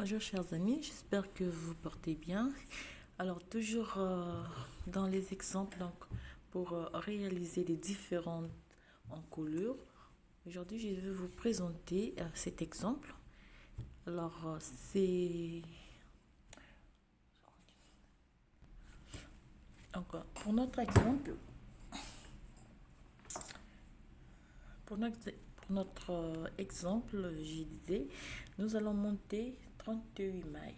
Bonjour chers amis, j'espère que vous portez bien. Alors toujours dans les exemples pour réaliser les différentes encolures. Aujourd'hui je vais vous présenter cet exemple. Alors c'est encore pour notre exemple. Pour notre exemple, je disais, nous allons monter 38 mailles.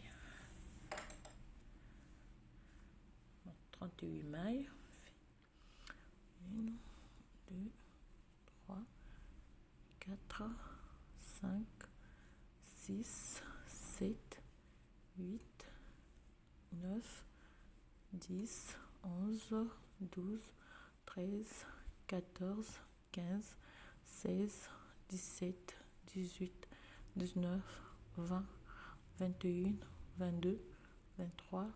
38 mailles. 1, 2, 3, 4, 5, 6, 7, 8, 9, 10, 11, 12, 13, 14, 15, 16, 17, 18, 19, 20, 21, 22, 23,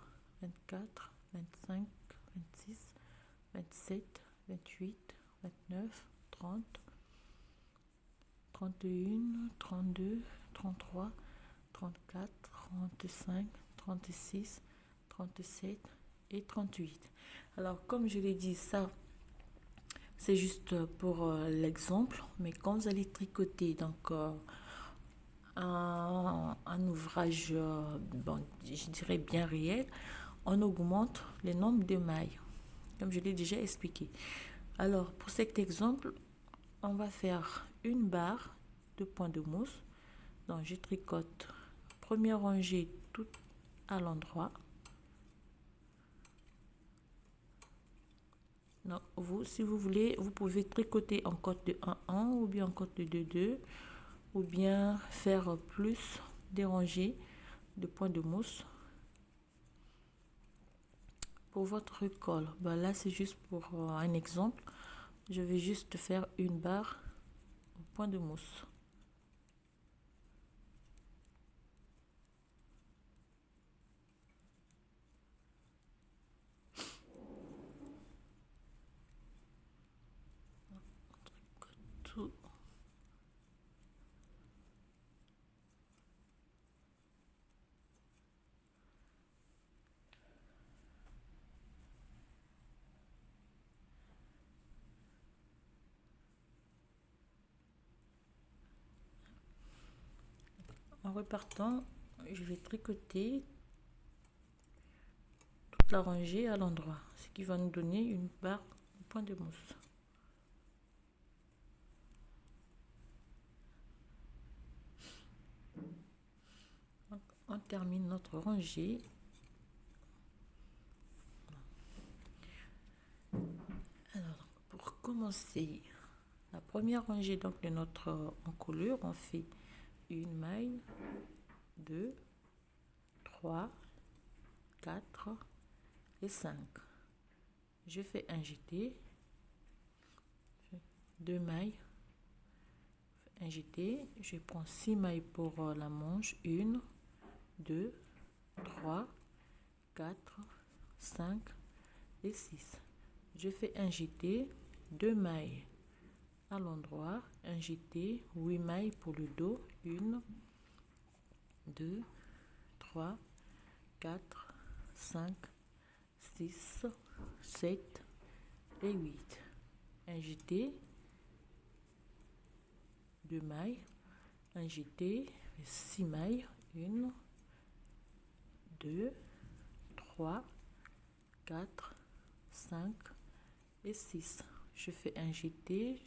24, 25, 26, 27, 28, 29, 30, 31, 32, 33, 34, 35, 36, 37 et 38. Alors, comme je l'ai dit, ça, c'est juste pour l'exemple. Mais quand vous allez tricoter un ouvrage, je dirais bien réel, on augmente le nombre de mailles, comme je l'ai déjà expliqué. Alors, pour cet exemple, on va faire une barre de points de mousse. Donc, je tricote première rangée tout à l'endroit. Donc, si vous voulez, vous pouvez tricoter en cote de 1-1 ou bien en cote de 2-2 ou bien faire plus des rangées de points de mousse. Pour votre col, là c'est juste pour un exemple. Je vais juste faire une barre au point de mousse. Tout. En repartant, je vais tricoter toute la rangée à l'endroit, ce qui va nous donner une barre au point de mousse. Donc, on termine notre rangée. Alors, pour commencer la première rangée donc, de notre encolure, on fait une maille, 2, 3, 4 et 5. Je fais un jeté, 2 mailles, un jeté, je prends 6 mailles pour la manche, 1, 2, 3, 4, 5 et 6. Je fais un jeté, 2 mailles à l'endroit, un jeté, 8 mailles pour le dos, 1, 2, 3, 4, 5, 6, 7 et 8. Un jeté, 2 mailles, un jeté, 6 mailles, 1, 2, 3, 4, 5 et 6. Je fais un jeté,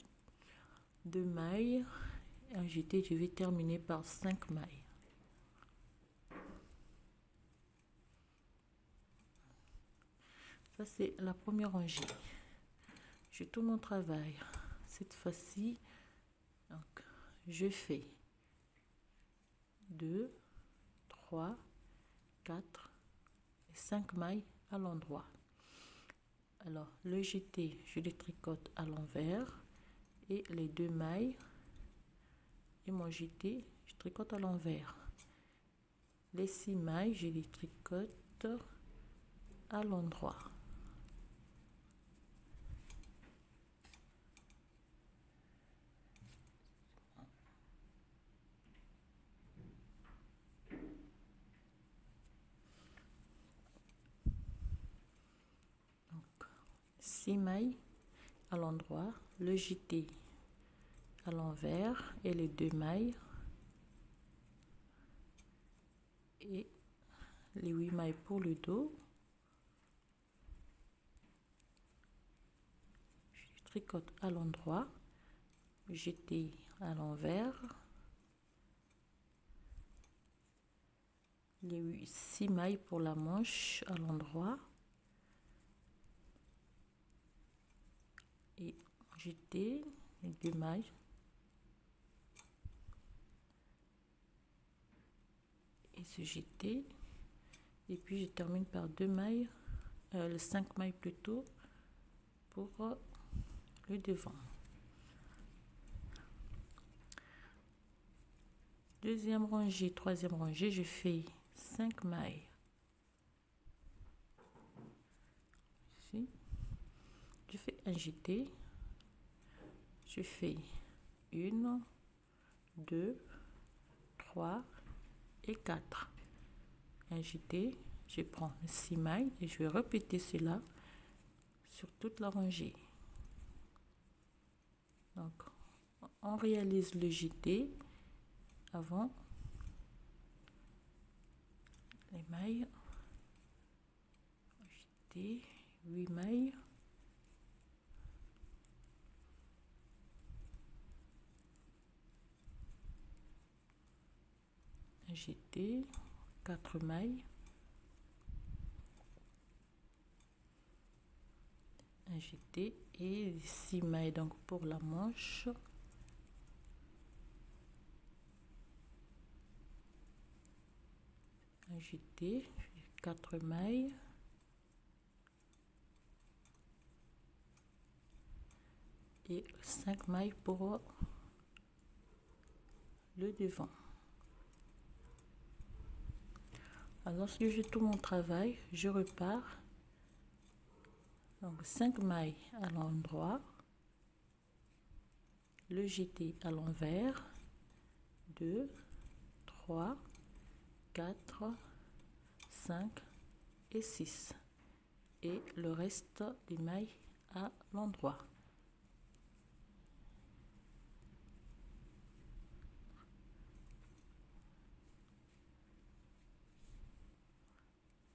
2 mailles, un jeté, je vais terminer par 5 mailles. Ça c'est la première rangée. Je tourne mon travail. Cette fois-ci, donc je fais 2, 3, 4 et 5 mailles à l'endroit. Alors le jeté, je les tricote à l'envers et les 2 mailles et mon jeté, je tricote à l'envers. Les 6 mailles, je les tricote à l'endroit. 6 mailles à l'endroit, le jeté à l'envers et les 2 mailles et les 8 mailles pour le dos. Je tricote à l'endroit, jeté à l'envers, les 6 mailles pour la manche à l'endroit et jeter les 2 mailles et se jeter, et puis je termine par 2 mailles, le 5 mailles plutôt pour le devant. Deuxième rangée, troisième rangée, je fais 5 mailles ici, je fais un jeté, je fais 1, 2, 3 et 4, un jeté, je prends 6 mailles et je vais répéter cela sur toute la rangée. Donc on réalise le jeté avant les mailles, jeté, 8 mailles, un jeté, 4 mailles, un jeté et 6 mailles donc pour la manche, un jeté, 4 mailles et 5 mailles pour le devant. Alors lorsque j'ai tout mon travail, je repars, donc 5 mailles à l'endroit, le jeté à l'envers, 2, 3, 4, 5 et 6 et le reste des mailles à l'endroit.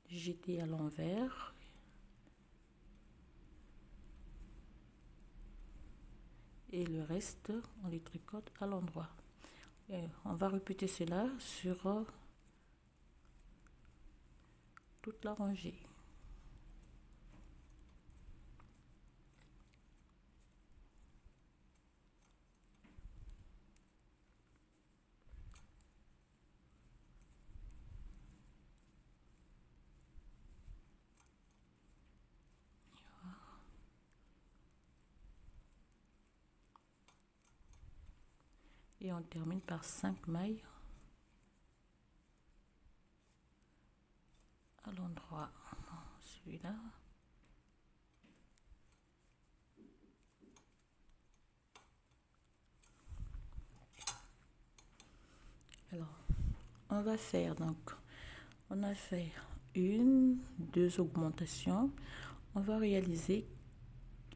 Jeté à l'envers et le reste on les tricote à l'endroit. On va répéter cela sur toute la rangée. Et on termine par 5 mailles à l'endroit. Celui-là. Alors, on va faire donc, on a fait 1, 2 augmentations. On va réaliser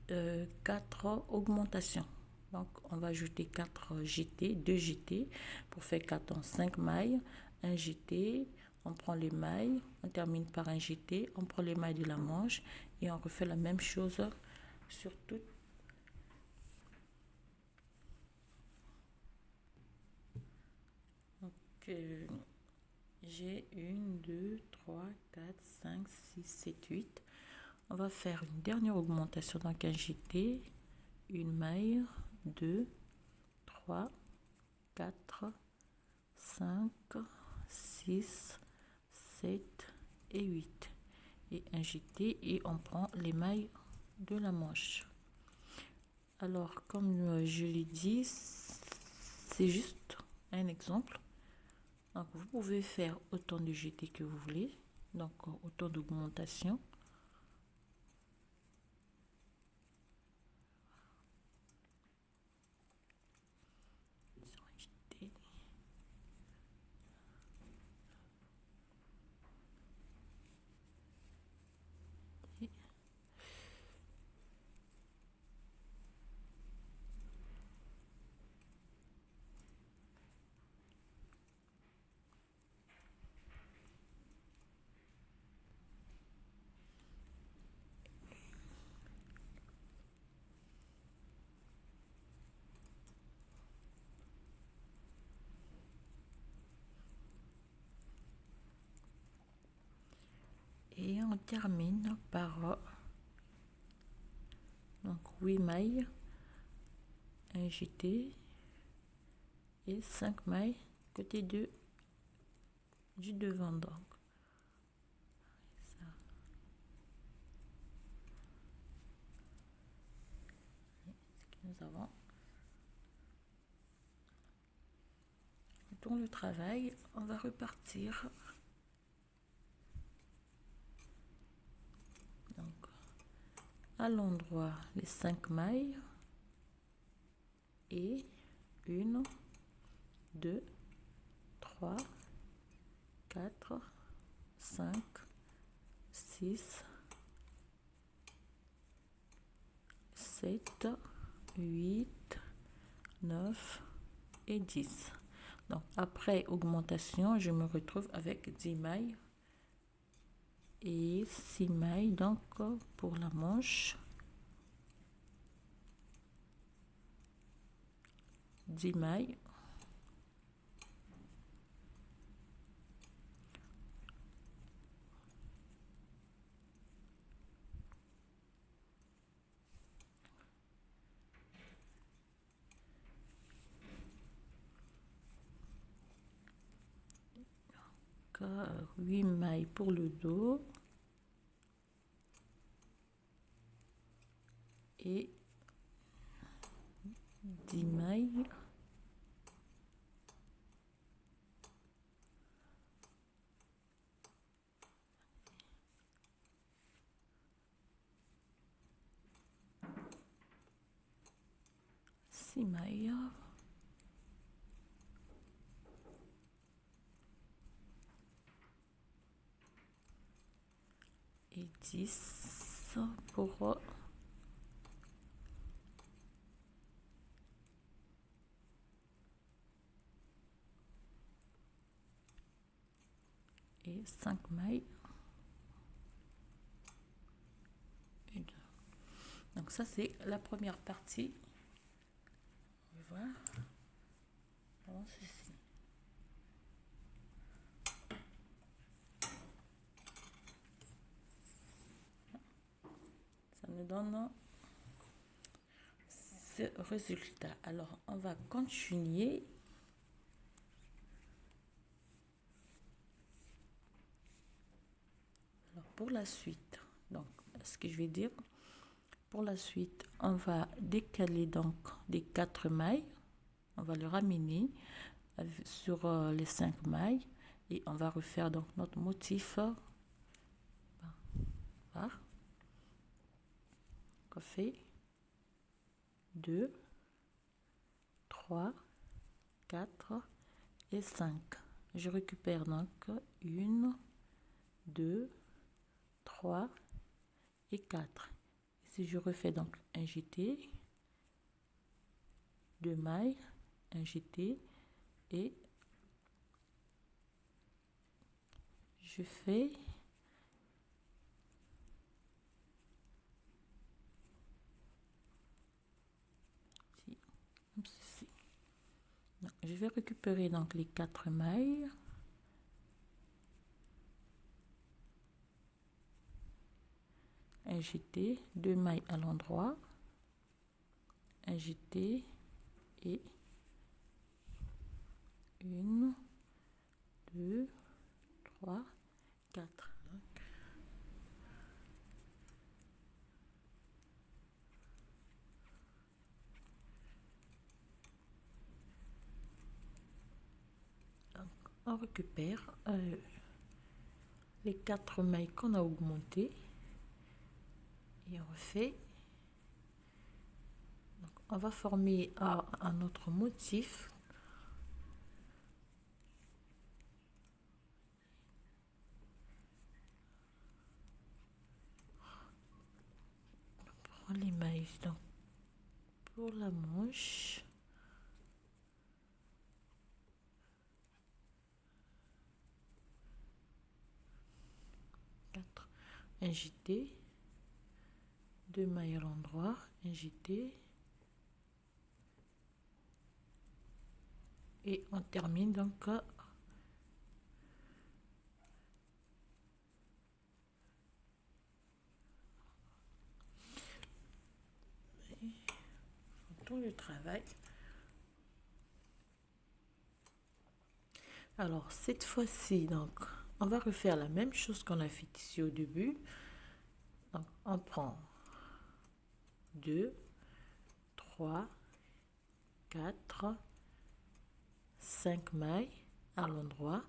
4 augmentations. Donc, on va ajouter 4 jetés, 2 jetés pour faire 4 en 5 mailles, un jeté, on prend les mailles, on termine par un jeté, on prend les mailles de la manche et on refait la même chose sur toute. Donc, j'ai 1, 2, 3, 4, 5, 6, 7, 8. On va faire une dernière augmentation, donc un jeté, une maille, 2, 3, 4, 5, 6, 7 et 8. Et un jeté et on prend les mailles de la manche. Alors, comme je l'ai dit, c'est juste un exemple. Donc, vous pouvez faire autant de jetés que vous voulez, donc autant d'augmentation. on termine par donc 8 mailles, un jeté et 5 mailles côté du devant. Donc ça. Ce que nous avons. Dans le travail, on va repartir. Donc à l'endroit les 5 mailles et 1, 2, 3, 4, 5, 6, 7, 8, 9 et 10. Donc après augmentation, je me retrouve avec 10 mailles et 6 mailles donc pour la manche, 10 mailles, donc 8 mailles pour le dos et 10 mailles mailles et 10 pour et 5 mailles et 2. Donc ça c'est la première partie. On va voir comment ceci. Ça nous donne ce résultat. Alors on va continuer. Alors pour la suite, donc ce que je vais dire, pour la suite on va décaler donc les 4 mailles, on va le ramener sur les 5 mailles et on va refaire donc notre motif. Voilà. On fait 2, 3, 4 et 5. Je récupère donc 1, 2, 3 et 4. Si je refais donc un jeté, 2 mailles, un jeté et je fais comme ceci. Donc, je vais récupérer donc les 4 mailles. Un jeté, 2 mailles à l'endroit, un jeté et 1, 2, 3, 4. Donc, on récupère les 4 mailles qu'on a augmentées et on refait. Donc, on va former un autre motif. On prend les mailles donc pour la manche. Un jeté, 2 mailles à l'endroit, un jeté et on termine donc travail. Alors cette fois-ci, donc on va refaire la même chose qu'on a fait ici au début. Donc on prend 2, 3, 4, 5 mailles à l'endroit,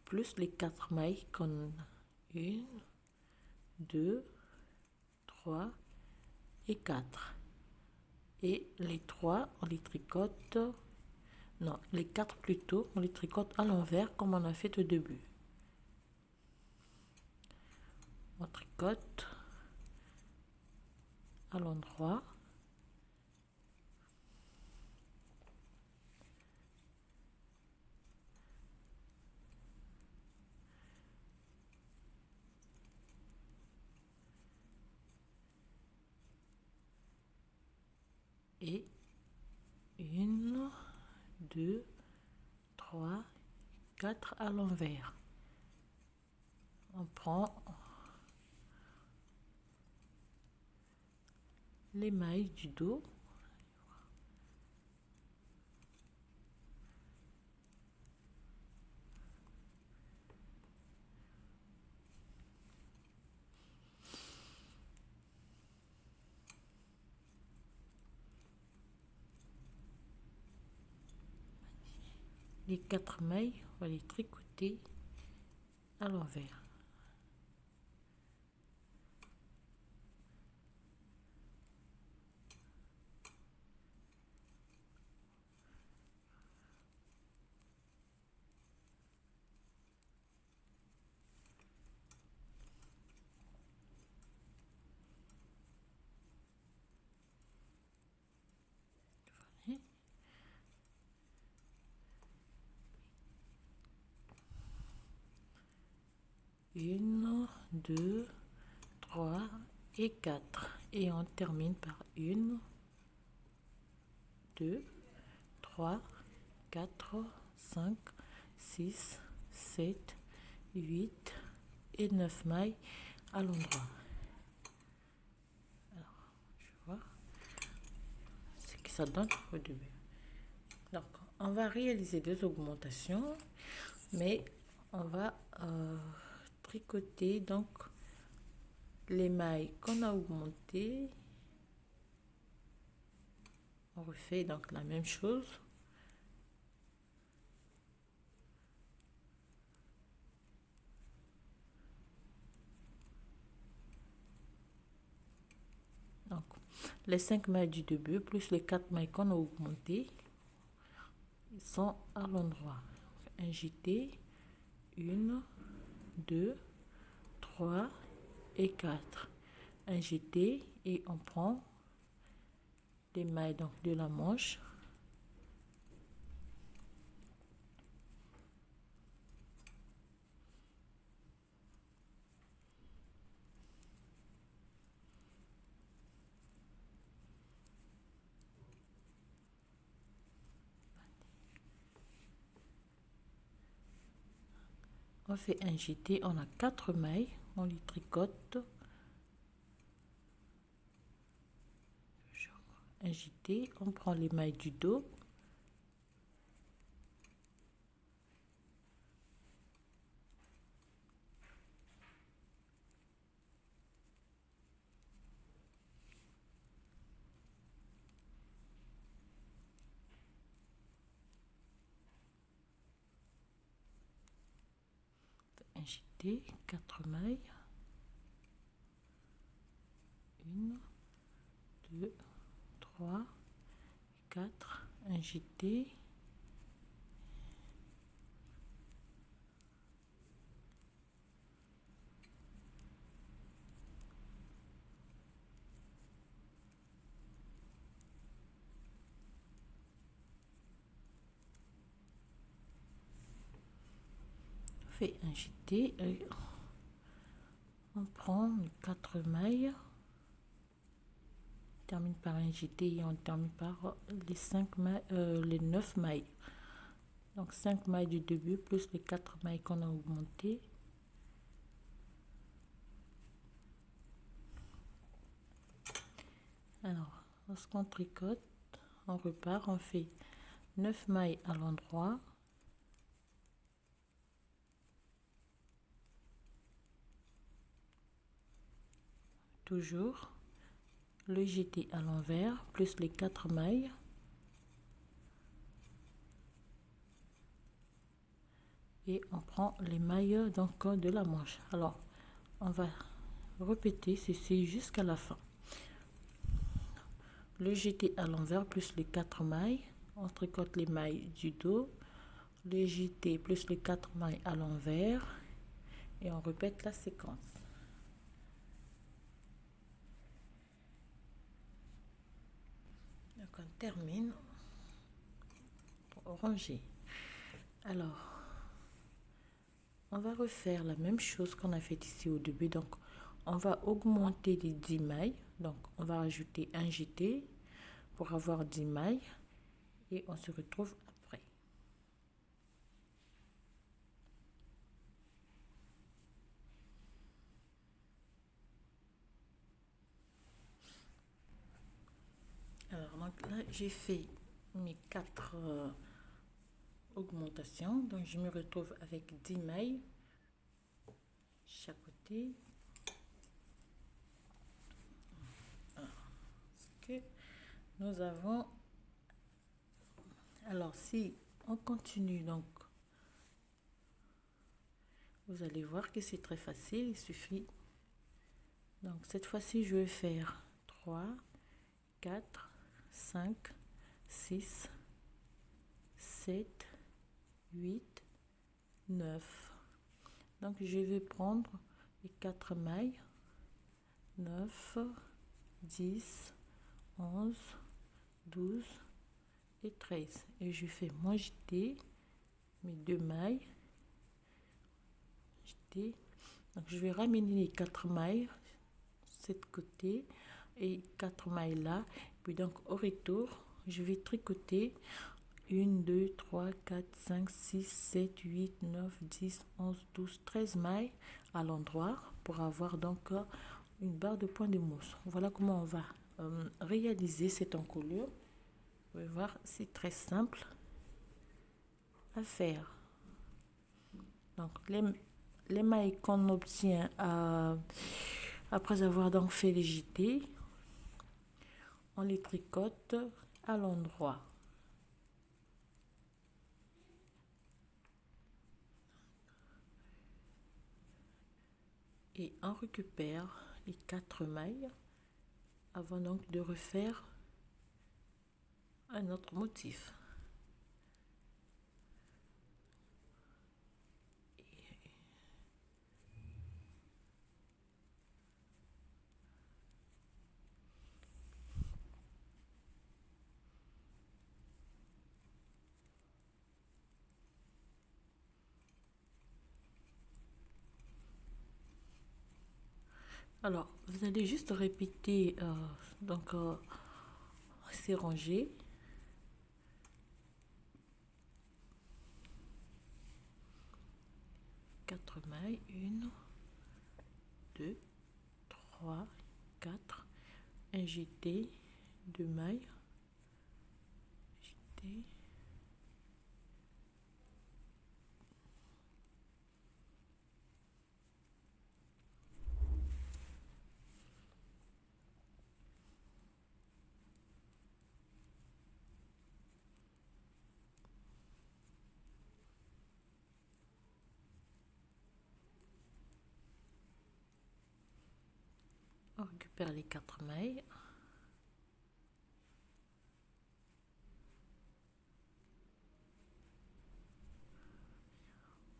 plus les 4 mailles qu'on a. 1, 2, 3 et 4. Et les 3, on les tricote. Non, les 4 plutôt, on les tricote à l'envers comme on a fait au début. On tricote à l'endroit. Et 1, 2, 3, 4 à l'envers. On prend les mailles du dos. Les 4 mailles, on va les tricoter à l'envers. Voilà. 1, 2, 3 et 4. Et on termine par 1, 2, 3, 4, 5, 6, 7, 8 et 9 mailles à l'endroit. Alors, je vois ce que ça donne au début. Donc, on va réaliser deux augmentations, mais on va tricoter donc les mailles qu'on a augmentées. On refait donc la même chose. Donc, les 5 mailles du début plus les 4 mailles qu'on a augmentées, ils sont à l'endroit. Un jeté, 1, 2, 3 et 4. Un jeté et on prend les mailles donc de la manche. On fait un jeté, on a 4 mailles, on les tricote. Un jeté, on prend les mailles du dos. Un jeté, 4 mailles. 1, 2, 3, 4, un jeté. On fait un jeté et on prend les 4 mailles. On termine par un jeté et on termine par les 5 mailles, les 9 mailles. Donc 5 mailles du début plus les 4 mailles qu'on a augmentées. Alors, lorsqu'on tricote, on repart, on fait 9 mailles à l'endroit, toujours le jeté à l'envers plus les 4 mailles, et on prend les mailles donc de la manche. Alors on va répéter ceci jusqu'à la fin. Le jeté à l'envers plus les 4 mailles, on tricote les mailles du dos, le jeté plus les 4 mailles à l'envers, et on répète la séquence. Donc on termine pour ranger. Alors on va refaire la même chose qu'on a fait ici au début. Donc on va augmenter les 10 mailles, donc on va rajouter un jeté pour avoir 10 mailles, et on se retrouve après. Alors donc là j'ai fait mes 4 augmentations, donc je me retrouve avec 10 mailles chaque côté. Ce que nous avons, alors si on continue, donc vous allez voir que c'est très facile, il suffit, donc cette fois-ci je vais faire 3 4 5 6 7 8 9. Donc je vais prendre les 4 mailles, 9 10 11 12 et 13, et je fais mon jeté, mes 2 mailles jeté. Donc je vais ramener les 4 mailles cette côté et 4 mailles là, puis donc au retour je vais tricoter 1 2 3 4 5 6 7 8 9 10 11 12 13 mailles à l'endroit pour avoir donc une barre de point de mousse. Voilà comment on va réaliser cette encolure. Vous pouvez voir, c'est très simple à faire. Donc les mailles qu'on obtient après avoir donc fait les jetés, on les tricote à l'endroit. Et on récupère les 4 mailles avant donc de refaire un autre motif. Alors, vous allez juste répéter, donc c'est rangé. Quatre mailles, 1, 2, 3, 4, un jeté, 2 mailles, jeté, on récupère les 4 mailles,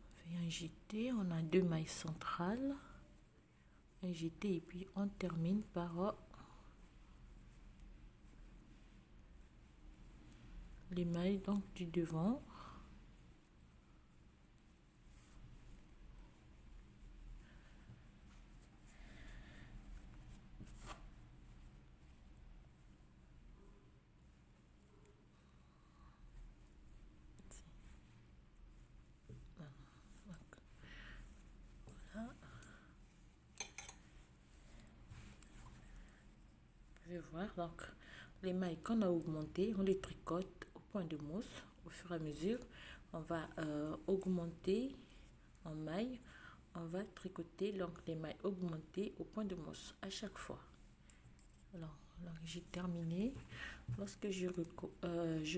on fait un jeté, on a 2 mailles centrales, un jeté, et puis on termine par les mailles donc du devant. Voir, donc les mailles qu'on a augmentées, on les tricote au point de mousse. Au fur et à mesure, on va augmenter en mailles. On va tricoter donc les mailles augmentées au point de mousse à chaque fois. Alors j'ai terminé. Lorsque je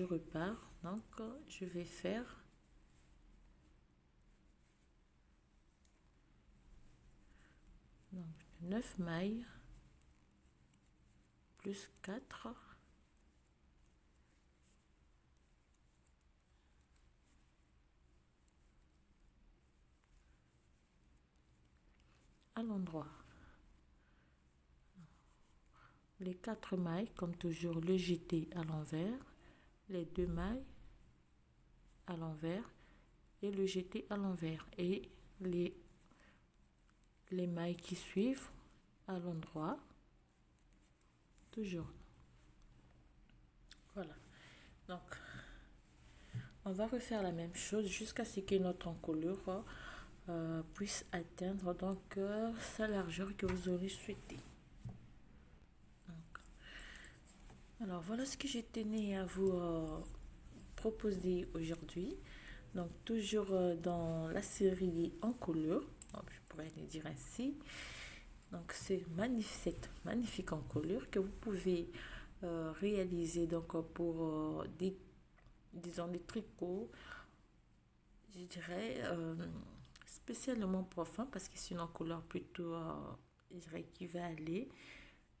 repars, donc je vais faire donc 9 mailles plus 4 à l'endroit. Les 4 mailles, comme toujours, le jeté à l'envers, les 2 mailles à l'envers et le jeté à l'envers, et les mailles qui suivent à l'endroit, toujours. Voilà, donc on va refaire la même chose jusqu'à ce que notre encolure puisse atteindre donc sa largeur que vous aurez souhaité. Alors voilà ce que je tenais à vous proposer aujourd'hui. Donc toujours dans la série encolure, je pourrais le dire ainsi. Donc c'est cette magnifique encolure que vous pouvez réaliser donc pour disons des tricots, je dirais spécialement pour femmes, parce que c'est une encolure plutôt je dirais qui va aller,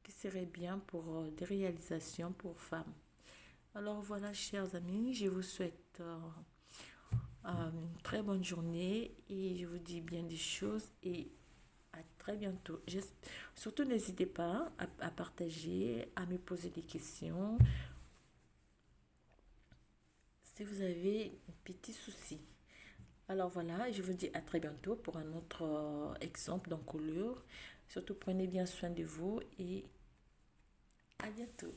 qui serait bien pour des réalisations pour femmes. Alors voilà, chers amis, je vous souhaite une très bonne journée et je vous dis bien des choses et à très bientôt. Surtout, n'hésitez pas à partager, à me poser des questions si vous avez un petit souci. Alors voilà, je vous dis à très bientôt pour un autre exemple d'encolure. Surtout, prenez bien soin de vous et à bientôt.